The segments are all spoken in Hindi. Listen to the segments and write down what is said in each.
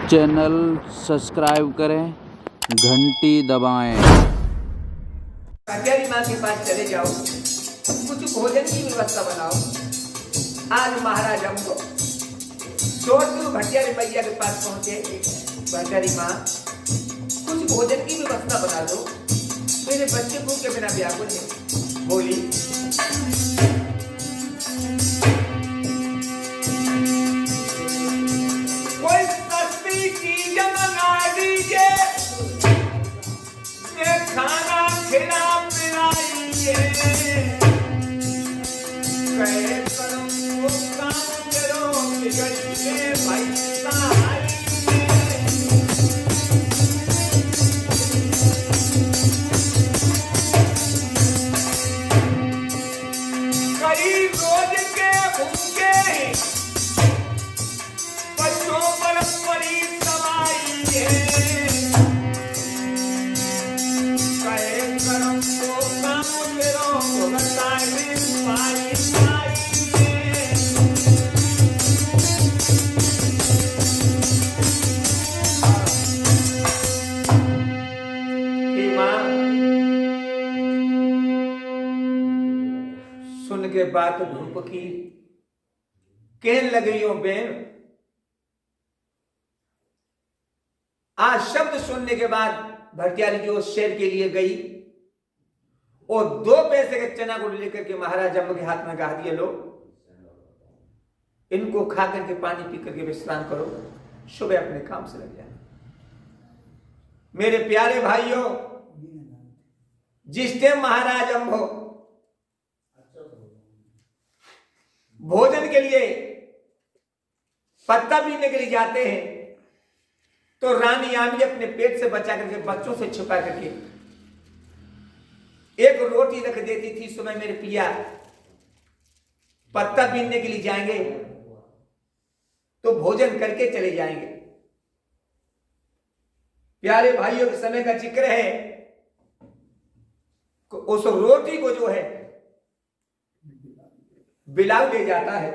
चैनल सब्सक्राइब करें, घंटी दबाएं। भटियारी माँ के पास चले जाओ, कुछ भोजन की व्यवस्था बनाओ। आज महाराज हमको छोड़ भटियारी मैया के पास पहुंचे। भटियारी माँ, कुछ भोजन की व्यवस्था बना दो, मेरे बच्चे भूख के बिना व्याकुल है। बोली, कोई सस्ती चीज मंगा दीजिए, खाना खिला पिलाइए। कहे करो वो काम करो, बिगड़िए भाई सहाय। कई रोज के भूखे बच्चों पर परी समाइए। कहे करम को काम करो, बताए पाई सुन के बात धूप की कहने लगी हो बेन। आज शब्द सुनने के बाद भटियारी जो शेर के लिए गई और 2 पैसे के चना गुड़ लेकर के महाराज अम्ब के हाथ में कहा दिया, लो इनको खा करके पानी पी करके विश्राम करो, सुबह अपने काम से लग जाए। मेरे प्यारे भाइयों, जिस टाइम महाराज अम्ब भोजन के लिए पत्ता पीने के लिए जाते हैं तो रानी आमी अपने पेट से बचा करके बच्चों से छुपा करके एक रोटी रख देती थी। सुबह मेरे पिया पत्ता पीने के लिए जाएंगे तो भोजन करके चले जाएंगे। प्यारे भाइयों के समय का जिक्र है, उस रोटी को जो है बिलाव ले जाता है।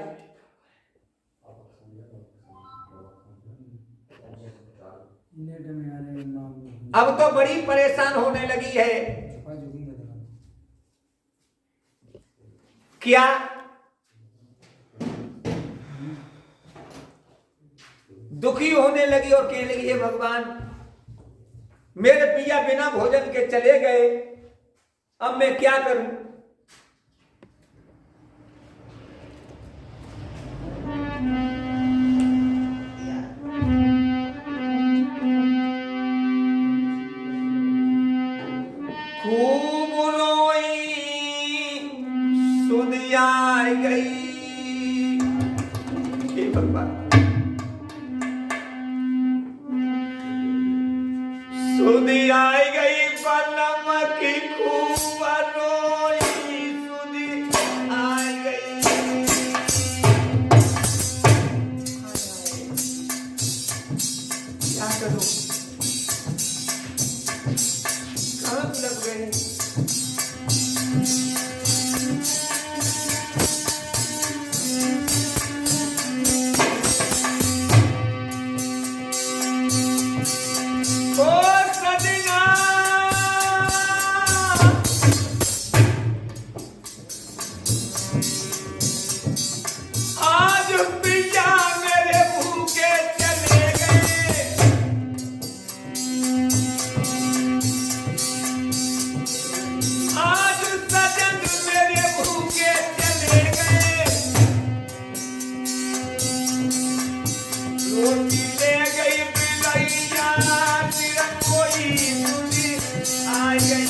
अब तो बड़ी परेशान होने लगी है। क्या दुखी होने लगी और कहने लगी, है भगवान, मेरे पिया बिना भोजन के चले गए, अब मैं क्या करूं। खूब रोई, सुध आई गई। हे भगवान, सुध आई गई बलम की, खूब रोई, सुध आई गई। क्या करूं, कहां लग गए। आज पिया मेरे भूखे चले गए, आज सजन मेरे भूखे चले गए। रोटी ले गई बिलैया, कोई सुनी आई गई,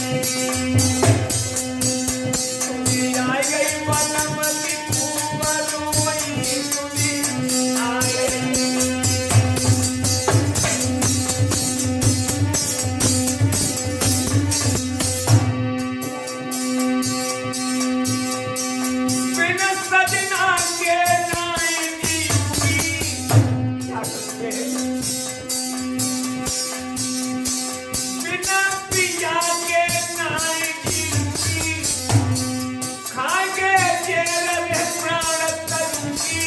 सुनी आई गई बलम की, खूब रोई, सुनी आई गई। बिना सजना के नाएंगी क्या करते हैं, बिना पिया के नाएंगी, खा के जेल में प्राण तरुगी।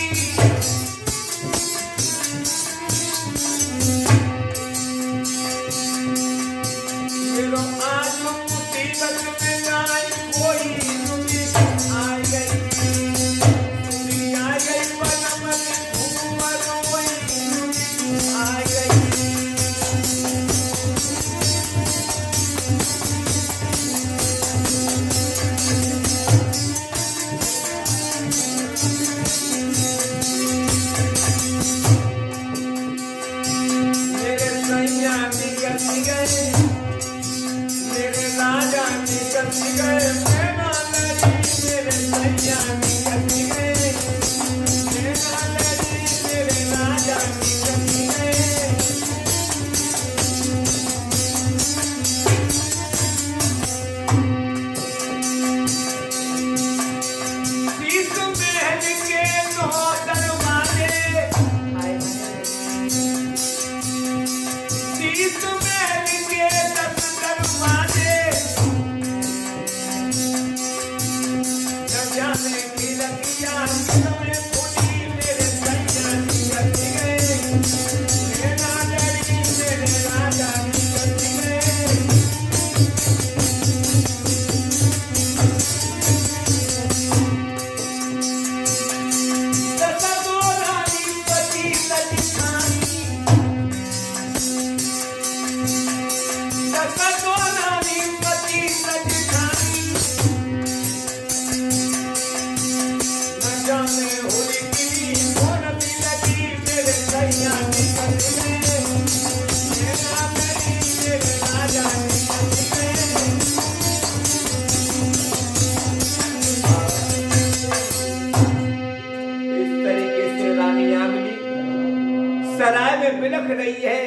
सराय में बिलख रही है,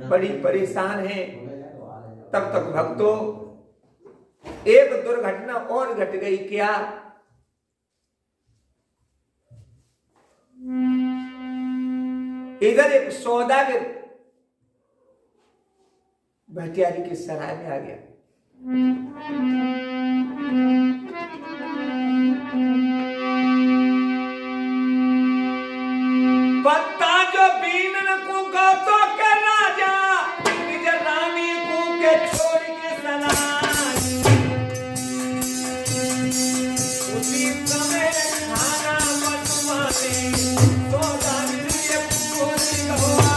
बड़ी परेशान है। तब तक भक्तों एक दुर्घटना और घट गई। क्या? इधर एक सौदागर भटियारी के सराय में आ गया। पत्ता जो बीन को गौतो के राजा निज रानी को के छोड़ के सलाम, उसी समय खाना बनवाने सौदागर ये पूरी हुआ।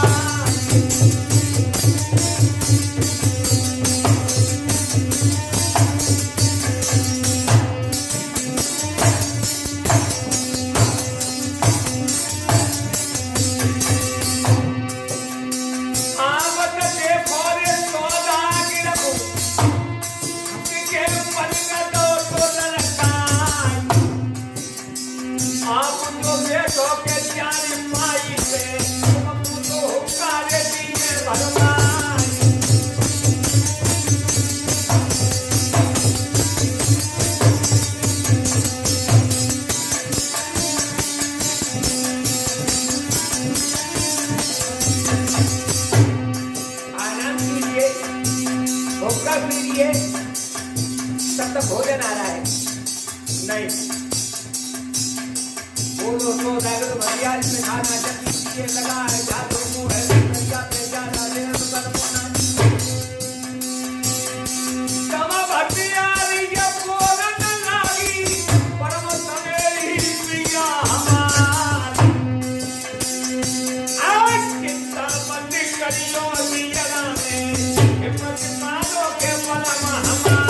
तब तक भोजन आ रहा है नहीं। बोलो सौदागर भटियारी में खाना जल्दी लगा है, जादू को है जाते जाना ले कर पोना तमा भटियारी ये बोलन लागी परम समेरी प्रिया हमार। आज चिंता बंदी करियो मियरा में हिम्मत मारो के परम हमार।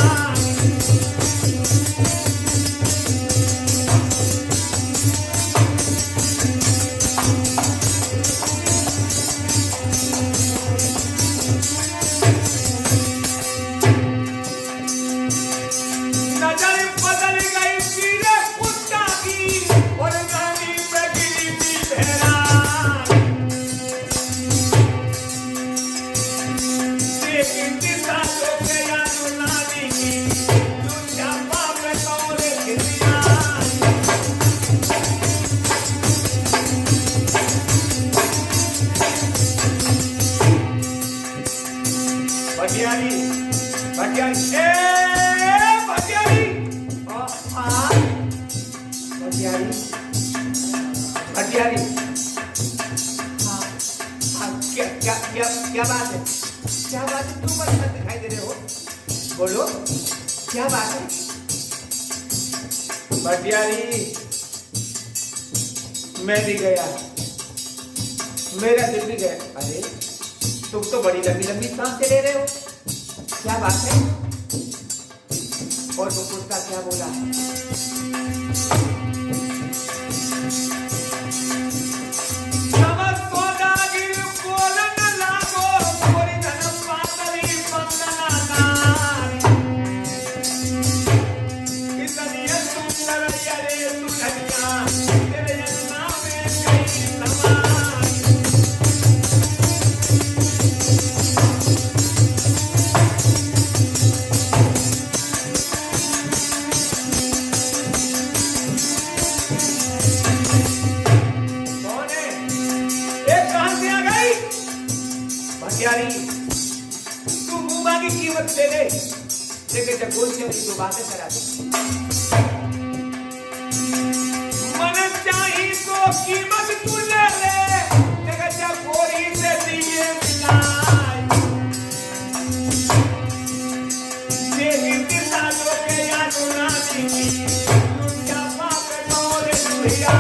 भटियारी भटियारी भटियारी भटियारी भटियारी क्या क्या क्या क्या बात है? क्या बात है? तुम बस दिखाई दे रहे हो, बोलो क्या बात है? भटियारी मैं भी गया, मेरा दिल भी गया। अरे तुम तो बड़ी लंबी लंबी सांसें ले रहे हो, क्या बात है? और तुम उसका क्या बोला? बोलन लागो, भटियारी तू मुंबा की कीमत ले ले, लेकिन जगोरी से मेरी दो बातें करा दे। मन चाही तो कीमत तू ले ले, लेकिन जगोरी से दिए मिलाए। तेरी दिशा जो के याद ना दी, लुटिया पाप डोरे दुहिया।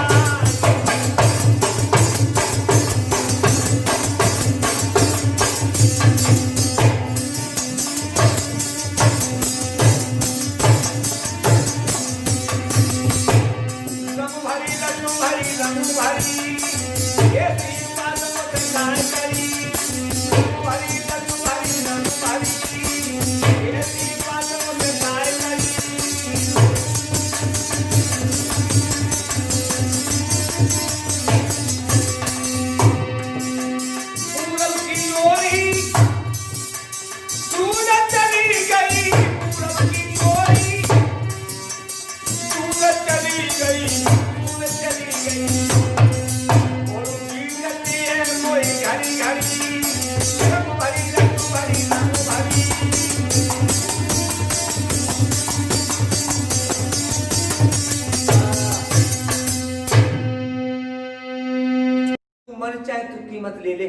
मन चाहे तू कीमत ले ले,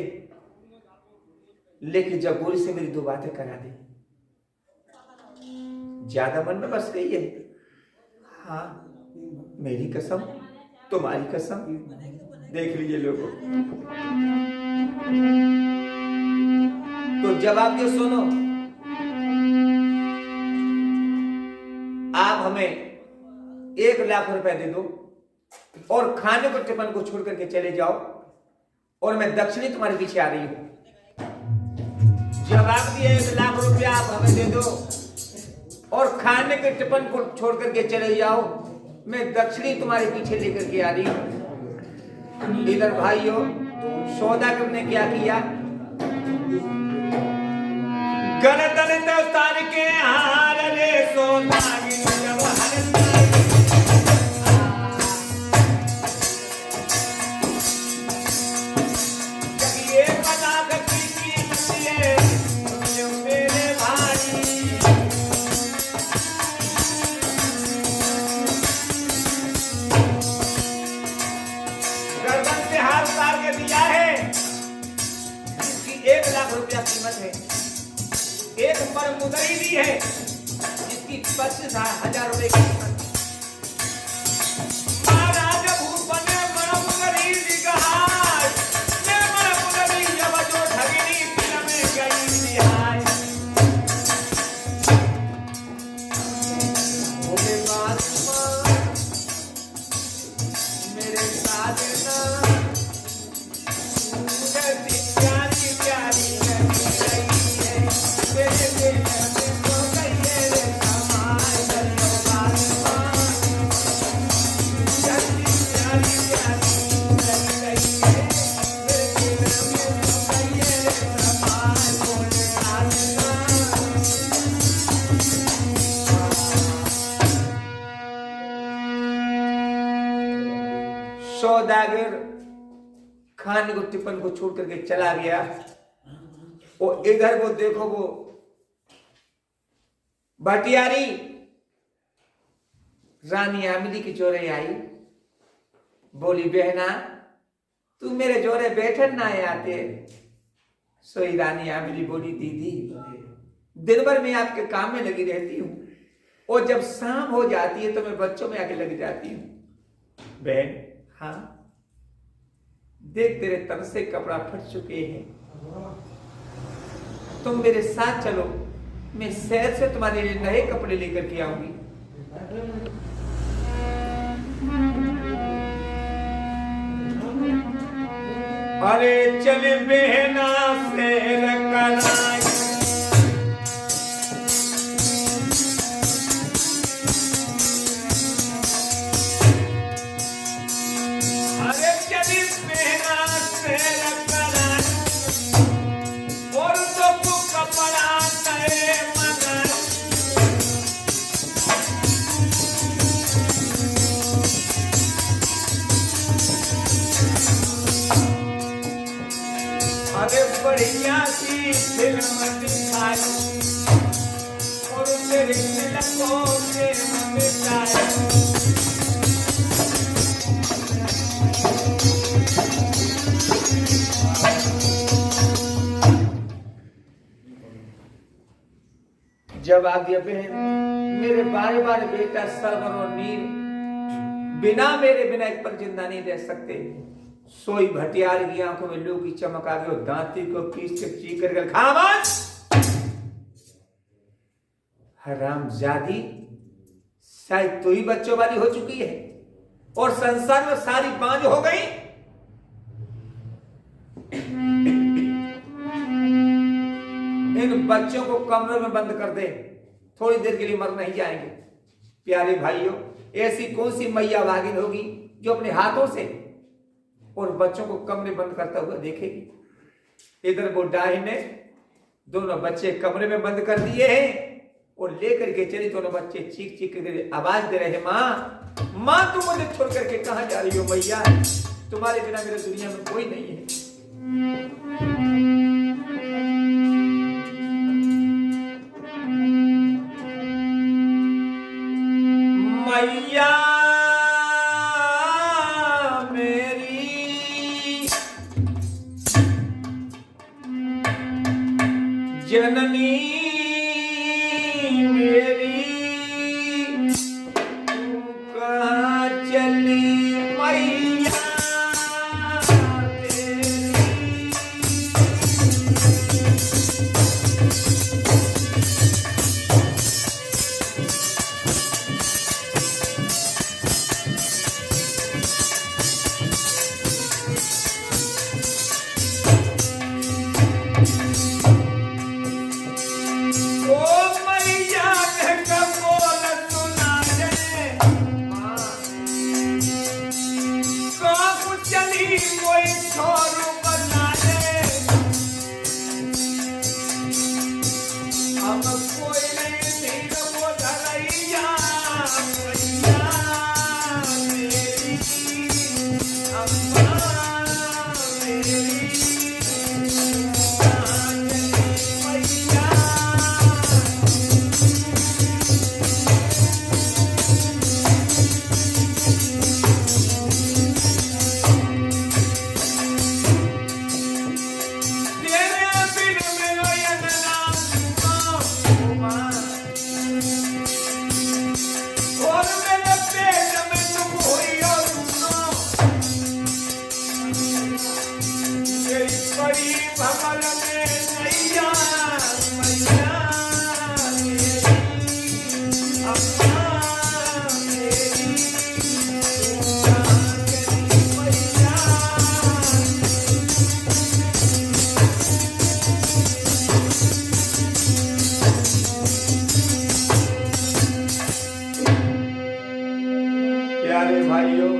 लेकिन जगोरी से मेरी दो बातें करा दे। ज्यादा मन में बस गई है। हाँ, मेरी कसम, तुम्हारी कसम, देख लीजिए लोगों। तो जवाब दे, सुनो। आप हमें 1,00,000 रुपए दे दो और खाने को टिफिन को छोड़ करके चले जाओ, और मैं दक्षिणी तुम्हारे पीछे आ रही हूं। जवाब दिए 1,00,000 रुपया आप हमें दे दो और खाने के टिफिन को छोड़ करके चले जाओ, मैं दक्षिणी तुम्हारे पीछे लेकर के आ रही हूं। इधर भाइयों, सौदागर ने क्या किया? गर्दन तो तार के हार रे सौदागिन जब हर कीमत है, एक पर मुदई दी है जिसकी 25,000 रुपए की कीमत। महाराज भूपन बड़ा मुदई दिखाय, मैं बड़ा मुदई जब जो ठगनी फिल्म में गई निहाय। ओके मालूम मेरे साथ ना सौदागर खाने को टिफिन को छोड़ करके चला गया। और इधर को देखो, वो भटियारी रानी आमिली की जोरे आई, बोली बहना तू मेरे जोरे बैठन ना आते। सोई रानी आमिली बोली दीदी दिन भर मैं आपके काम में लगी रहती हूँ, और जब शाम हो जाती है तो मैं बच्चों में आके लग जाती हूँ। बहन हाँ, देख तेरे तन से कपड़ा फट चुके हैं, तुम मेरे साथ चलो, मैं शहर से तुम्हारे लिए नए कपड़े लेकर के आऊंगी। अरे चल बहना शेर कराई, अरे बढ़िया सी फिल्म दिखाई और तेरे तिलकों से मिटाई। जब आज्ञा बहन मेरे बारे बारे बेटा सरवर और नीर बिना मेरे बिना एक पर जिंदा नहीं रह सकते। सोई भटियार की आंखों में लू की चमक आ गई और दांती को पीस के चीकर कर खामोश। हरामजादी शायद तू ही बच्चों वाली हो चुकी है और संसार में सारी बांझ हो गई। इन बच्चों को कमरे में बंद कर दे, थोड़ी देर के लिए मर नहीं जाएंगे। प्यारे भाइयों, ऐसी कौन सी मैया भागिन होगी जो अपने हाथों से और बच्चों को कमरे बंद करता हुआ देखेगी। इधर वो डाही ने दोनों बच्चे कमरे में बंद कर दिए हैं और लेकर के चली। दोनों बच्चे चीख चीख कर आवाज दे रहे हैं, माँ माँ तुम मुझे छोड़ करके कहां जा रही हो मैया, तुम्हारे बिना मेरे दुनिया में कोई नहीं है। मैया मेरी जननी मेरी तू कहाँ चली मैया मेरी। प्यारे भाइयों,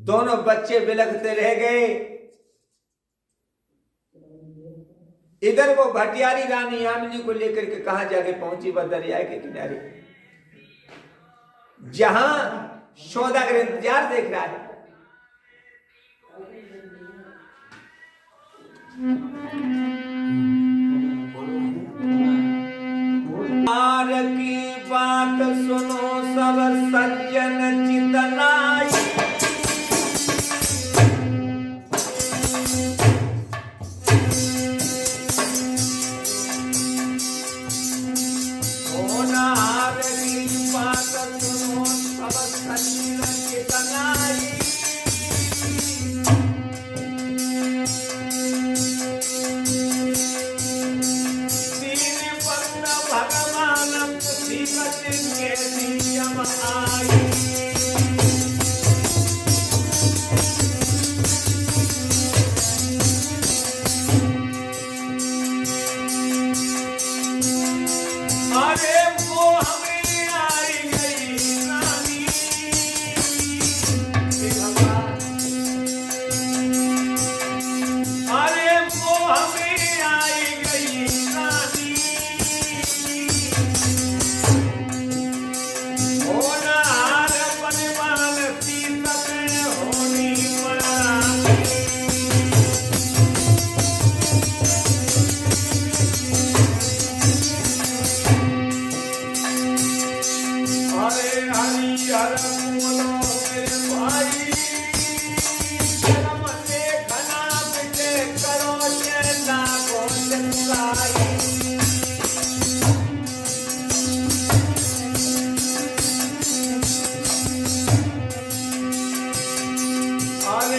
दोनों बच्चे बिलखते रह गए। इधर वो भटियारी रानी यामिनी को लेकर के कहां जाके पहुंची, वह दरिया के किनारे, जहां सौदागर इंतजार देख रहा है। की बात सुनो सब सज्जन चितनाई, सोनार की बात सुनो सब सज्जन चितनाई।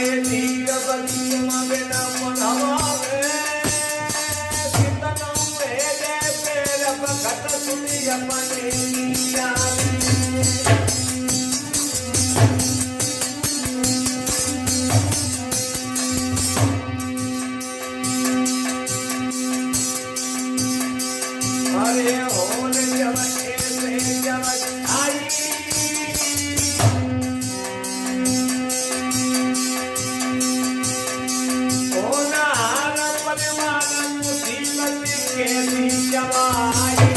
आए धीर बदी मगन मनवावे कितनों मेरे पैर भगत सुनी अपने यारे अरे होल जब ऐसे जब आई होना हाल परिवार मुसीबत कैसी जवाई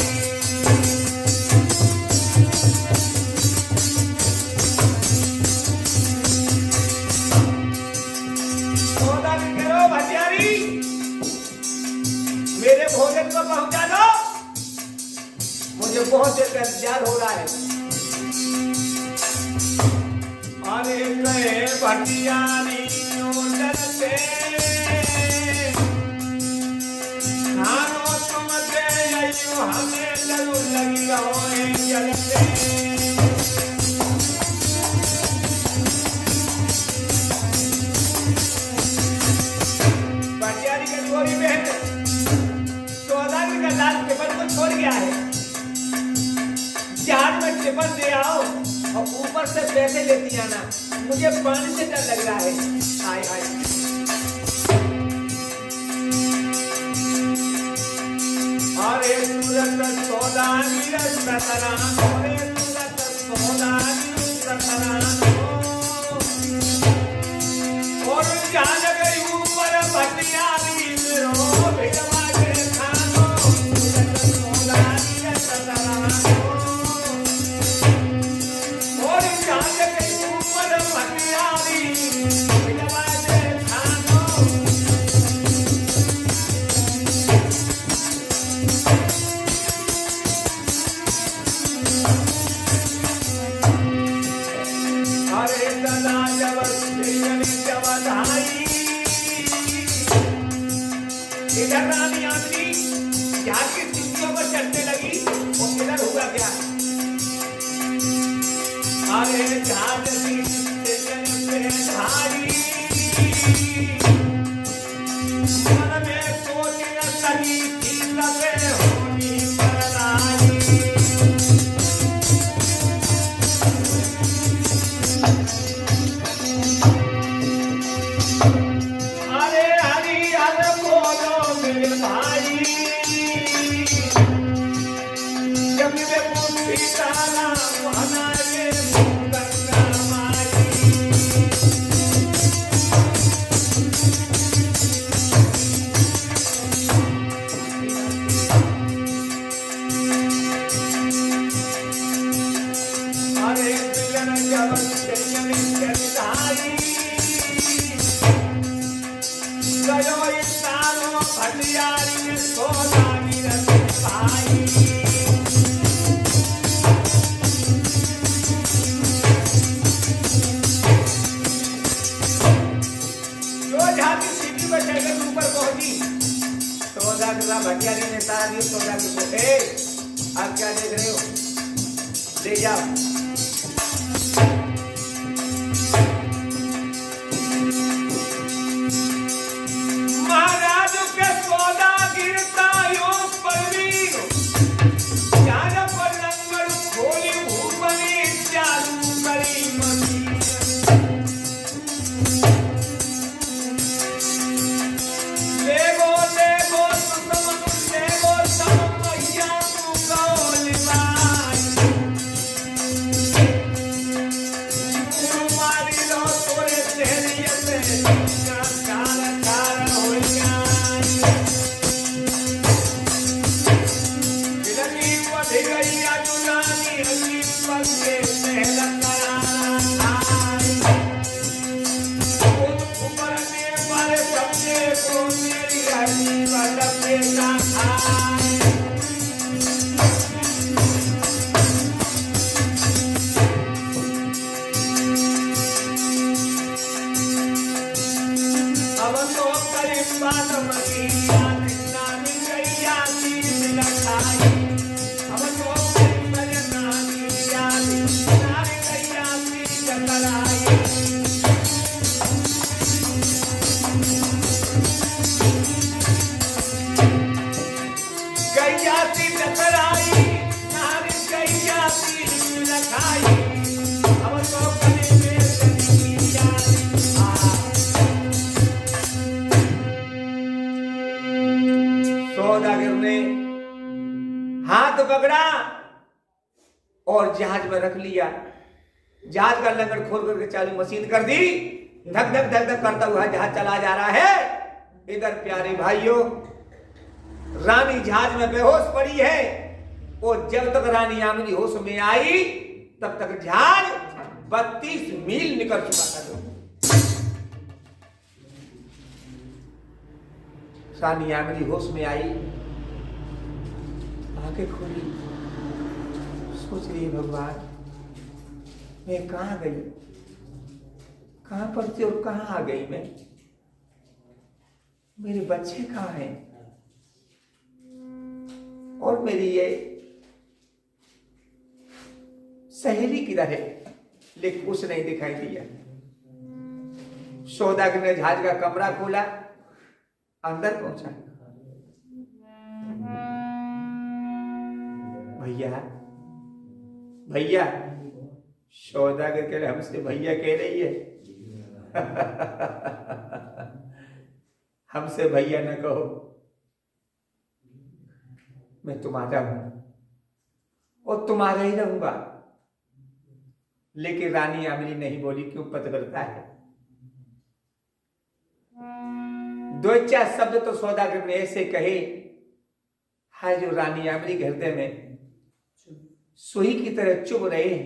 सौदा करो भटियारी मेरे भोजन को पहुंचा दो मुझे बहुत देर का इंतजार हो रहा है अरे गए भटियारी डरते खानो तुम दे आइयो हमें जरूर लगी हो जलते भटियारी के गोरी में सौदागर का लाल पेपर को छोड़ गया है चार में टिफिन दे आओ और ऊपर से पैसे लेती आना मुझे पानी से डर लग रहा है हाय हाय अरे सूरत सौदानी रतरान अरे सूरत सौदानी रतरान और जान गई ऊपर भटियारी मेरो भिड़वा के खानो सूरत सौदानी रतरान अरे दादा जब इधर रानी आदमी यहाँ की चिट्ठियों पर चढ़ने लगी वो किधर हुआ क्या अरे जहाज धारी मन में सोच न सही थी लगे होनी परनाई अरे हरी हर बोलो मेरे भाई जब मेरे मुंडी ताला वहना ये गंगा माई अरे मिलन जब चलिए चलिए गयो इंसानो भटियारी में सौदागी रखे भाई जो झांकी सीटी पर चढ़कर ऊपर पहुंची सौदागर भटियारी ने तारा दी सौदागी को आप क्या देख रहे हो ले जाओ पकड़ा और जहाज में रख लिया। जहाज का लंगर खोल करके चालू मशीन कर दी, धक धक धक धक करता हुआ जहाज चला जा रहा है। इधर प्यारे भाइयों, रानी जहाज में बेहोश पड़ी है और जब तक रानी यामिनी होश में आई तब तक जहाज 32 मील निकल चुका था। रानी यामिनी होश में आई, आंखें खोली, सोच रही भगवान मैं कहां गई, कहां पर थी और कहां आ गई मैं, मेरे बच्चे कहां हैं और मेरी ये सहेली किधर है। लेकिन कुछ नहीं दिखाई दिया। सौदागर ने जहाज का कमरा खोला, अंदर पहुंचा। भैया भैया, सौदागर कह रहे हमसे भैया कह रही है। हमसे भैया न कहो, मैं तुम्हारा हूं और तुम्हारा ही रहूंगा। लेकिन रानी यामिनी नहीं बोली, क्यों पतिव्रता है। दो चार शब्द तो सौदागर ने ऐसे कहे है जो रानी यामिनी के हृदय में सुई की तरह चुभ रहे हैं।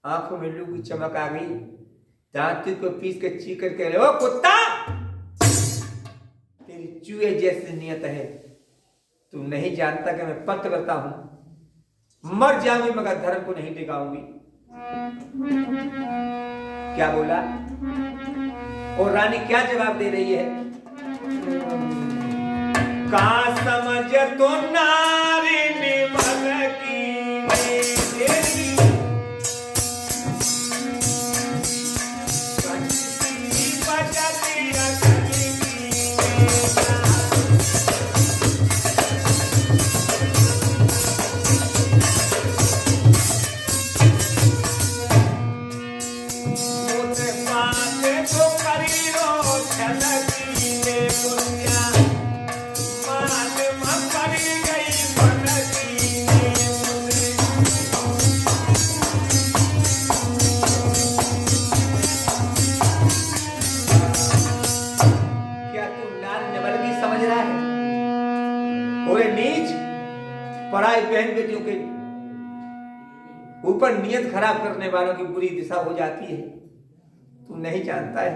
आंखों में लू की चमक आ गई, दांतों को पीस के चीकर कह रहे, ओ कुत्ता, तेरी चूहे जैसी नियत है। तू नहीं जानता कि मैं पतिव्रता हूं, मर जाऊंगी मगर धर्म को नहीं टिकाऊंगी। क्या बोला और रानी क्या जवाब दे रही है। का समझ तो नारी निमल की देवी, पराई बहन बेटियों के ऊपर नियत खराब करने वालों की बुरी दिशा हो जाती है। तू नहीं जानता है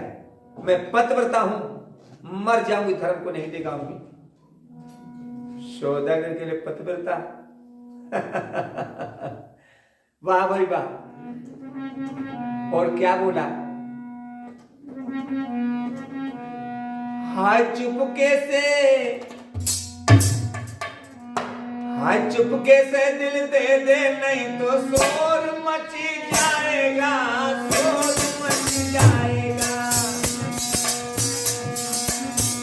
मैं पतिव्रता हूं, मर जाऊंगी धर्म को नहीं टिकाऊंगी। सौदागर के लिए पतिव्रता, वाह भाई वाह। और क्या बोला, हाय चुपके से, हाय चुपके से दिल दे दे नहीं तो शोर मच जाएगा, शोर मच जाएगा।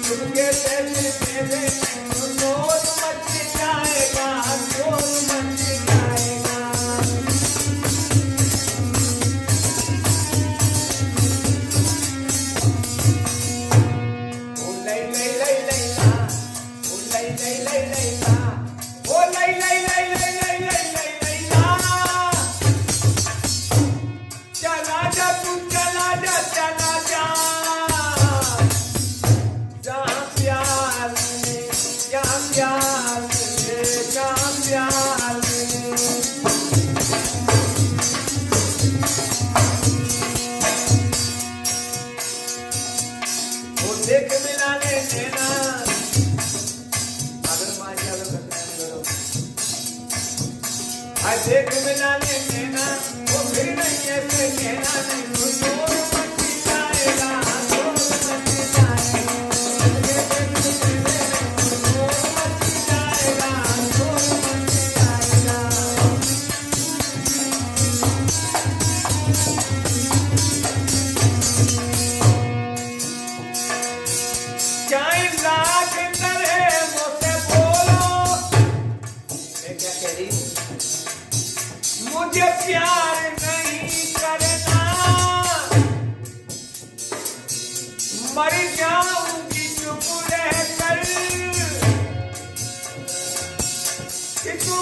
चुपके से दिल दे दे नहीं तो शोर मच जाएगा, शोर मच जाएगा। ओ लई लई लई लई ला, ओ लई लई लई लई ला, ओ लई लई लई लई लई लई लई लई ला। चला जा तू, चला जा, चला जा, जहाँ प्यार मिले, जहाँ प्यार मिले, जहाँ प्यार मिले। वो देख मिलाने देना, अगर माजी अगर करो आज देख मिलाने देना, वो फिर नहीं ऐसे कहना नहीं तो शोर मच जाएगा, शोर मच जाएगा। शोर मच जाएगा, शोर मच जाएगा। चाहे लाख करे मुझसे बोलो, मैं क्या कह रही हूँ, मुझे प्यार नहीं करना, मर जाऊंगी चुप रहकर। कि तू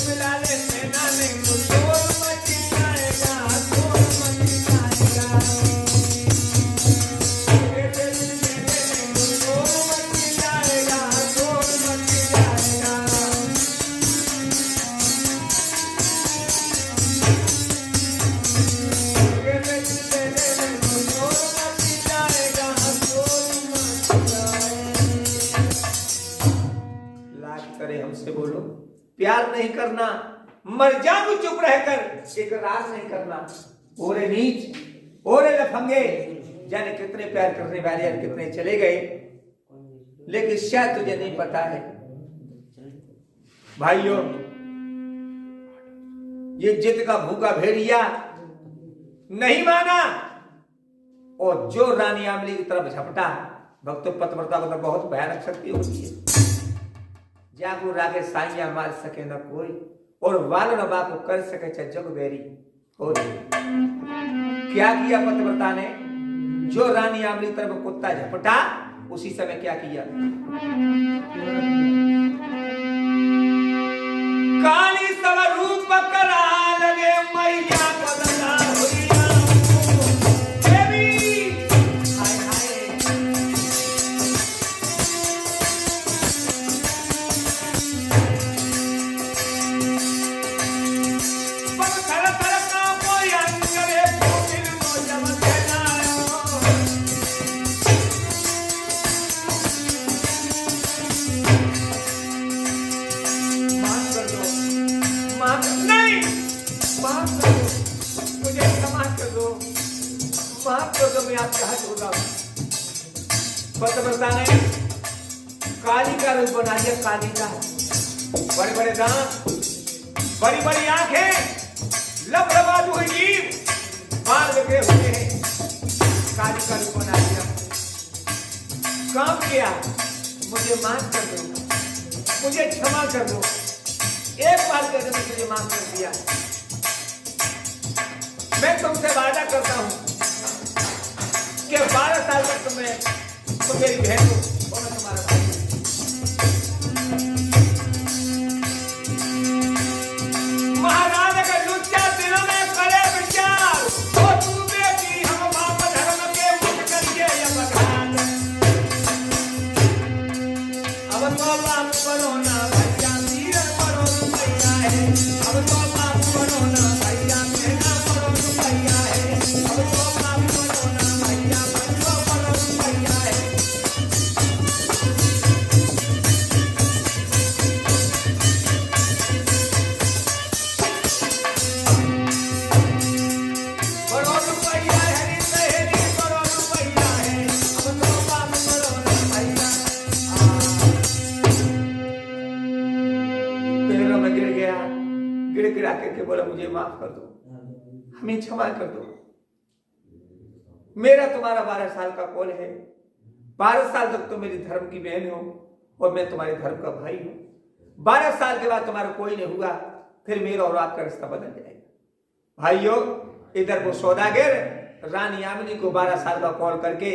मिला ले सेना नहीं तो शोर मच जाएगा, शोर मच जाएगा। तेरे दिल मेरे नहीं तो शोर मच जाएगा, शोर मच जाएगा। तेरे दिल मेरे नहीं तो शोर मच जाएगा, शोर मच जाएगा। लाज करे हमसे बोलो, प्यार नहीं करना, मर जाऊं चुप रहकर, इकरार नहीं करना। ओरे नीच, ओरे लफंगे, जाने कितने प्यार करने वाले और कितने चले गए, लेकिन शायद तुझे नहीं पता है भाइयों, ये जिद का भूखा भेड़िया नहीं माना और जो रानी आमली की तरफ झपटा। भक्तों पतिव्रता को तो बहुत भयानक शक्ति होती है। जागो रागे साइया मार सके न कोई, और वालन बाको कर सके चाहे जग बेरी हो। क्या किया पतिव्रता ने? जो रानी आमली तरफ कुत्ता झपटा, उसी समय क्या किया? काली स्वरूप करा लगे मैया बदला होइया देवी। हाय हाय पर थर थर का कोई अंगरे पोतिल को जब चलायो। माफ कर दो, माफ नहीं, माफ कर दो, मुझे क्षमा कर दो, माफ कर दो, मैं आपके हाथ जोड़ रहा हूं। पतिव्रता ने काली का रूप बना दिया, काली का। बड़े बड़े दांत, बड़ी बड़ी आंखें, लबलबाज हुई जीभ, बाल बिखरे हुए हैं, काली का रूप बना दिया। काम किया, मुझे माफ कर दो, मुझे क्षमा कर दो। एक बार कहते मैं तुझे माफ कर दिया। मैं तुमसे वादा करता हूं कि 12 साल तक तुम मेरी बहन हो और मैं तुम्हारा भाई हूं। महाराज का लुच्चा दिलों में करे विचार, तो तू बेटी हम बाप धर्म के मुझ करिए या बघात। अब तो बाप बनो ना भैया, मीर बनो रुपैया है। अब तो बाप बनो ना भैया, मेरा बनो रुपैया है। अब तो बाप बनो ना भैया, बनो बनो रुपैया है। बनो रुपैया है रे सहेली, बनो रुपैया है। अब तो बाप बनो ना भैया। पैरों में गिर गया, गिड़गिड़ा करके बोला मुझे माफ कर दो, हमें क्षमा कर दो। मेरा तुम्हारा 12 साल का कौल है, 12 साल तक तुम मेरी धर्म की बहन हो और मैं तुम्हारे धर्म का भाई हूं। 12 साल के बाद तुम्हारा कोई नहीं हुआ, फिर मेरा और आपका रिश्ता बदल जाएगा। भाइयों, इधर वो सौदागर रानी यामिनी को 12 साल का कॉल करके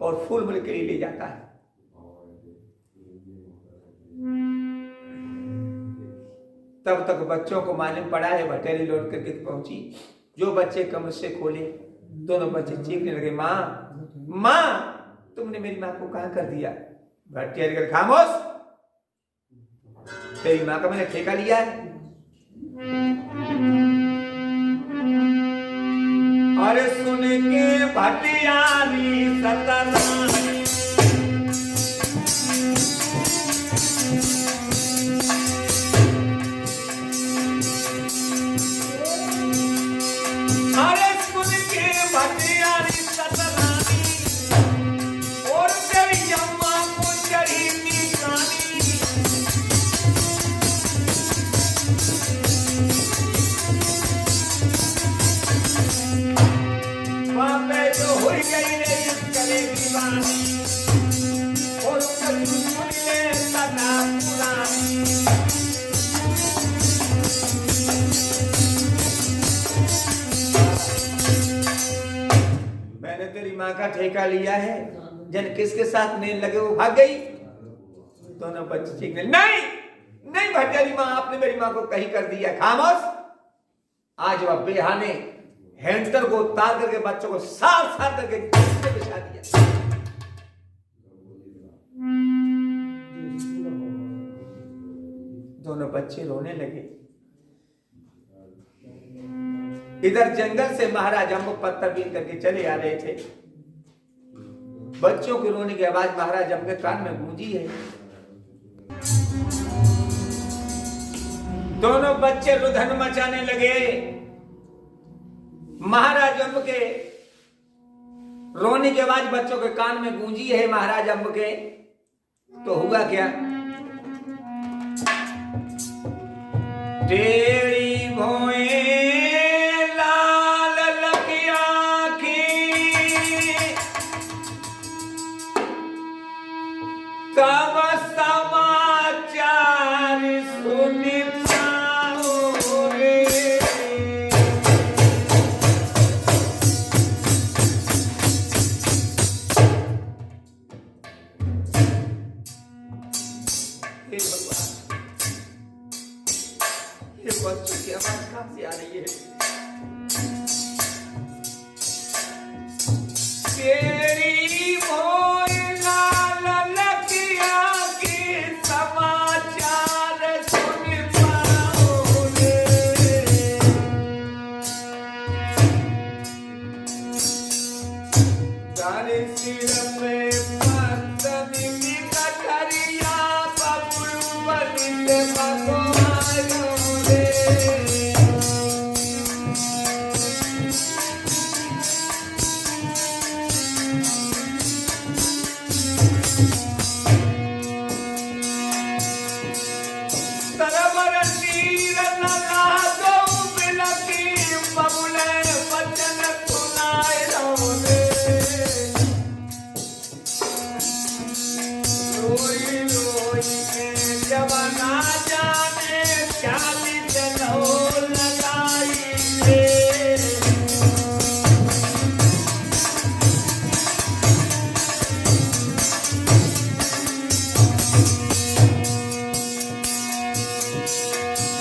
और फूल मिल के लिए ले जाता है। तब तक बच्चों को मालूम पड़ा है, भटेरी लौट करके पहुंची। जो बच्चे कमरे से खोले, दोनों बच्चे चीखने लगे, माँ माँ तुमने मेरी माँ को कहां कर दिया? भटेरी कर खामोश, तेरी माँ का मैंने ठेका लिया है। अरे सुन के भटियारी सतनामी, अरे सुन के भटियारी सतनामी, और तेरी अम्मा को चढ़ी निशानी। बापे तो हो गई रे इस गले दीवानी, और कभी सुन ले सदा पुरानी। मैंने तेरी माँ का ठेका लिया है, जन किसके साथ नेल लगे वो भाग गई। दोनों बच्चे चीखने, नहीं नहीं भटियारी माँ, आपने मेरी माँ को कहीं कर दिया। खामोश। आज वह बेहाने हैंडर को उतार करके बच्चों को सार सार करके नीचे बिछा दिया। दोनों बच्चे रोने लगे। इधर जंगल से महाराज अम्ब पत्थर बीन करके चले आ रहे थे। बच्चों के रोने की आवाज महाराज अम्ब के कान में गूंजी है। दोनों बच्चे रुधन मचाने लगे। महाराज अम्ब के रोने की आवाज बच्चों के कान में गूंजी है महाराज अम्ब के। तो हुआ क्या? टेढ़ी भोए लाल लखिया की तब समाचार सुनी पाओ रे। हे भगवान, ये बच्चों की आवाज कहां से आ रही है? तेरी भोर लाल लखिया की समाचार सुन पाओ रे। तारे सिर में पत्नी की कटरिया बबुल बलिते भगवान रे। तरवर तीर लगा दो बिलकी बबुले बचन सुनाए रे। रोई रोई के जवाना जाने चाली चलो लगाई रे।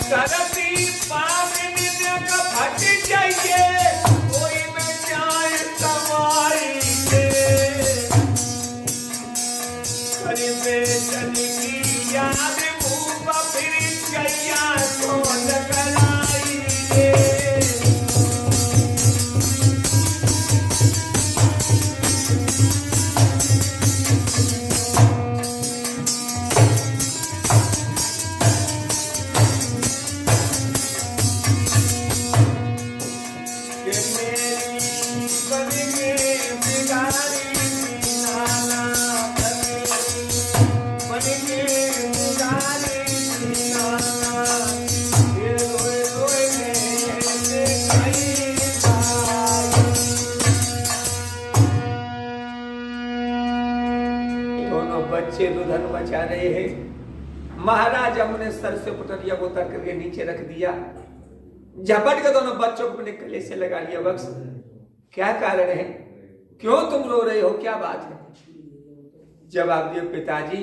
करती पावनी में घट जाइए कोई में जाए कमाई के। करीबे चली की याद मुँह फिर गैया तो लगाई रे। दोनों बच्चे रुधन मचा रहे हैं। महाराज हमने सर से पुटरिया को उतर करके नीचे रख दिया। झपट के दोनों बच्चों को अपने गले से लगा लिया। वक्स, क्या कारण है? क्यों तुम रो रहे हो? क्या बात है? जवाब दिए, पिताजी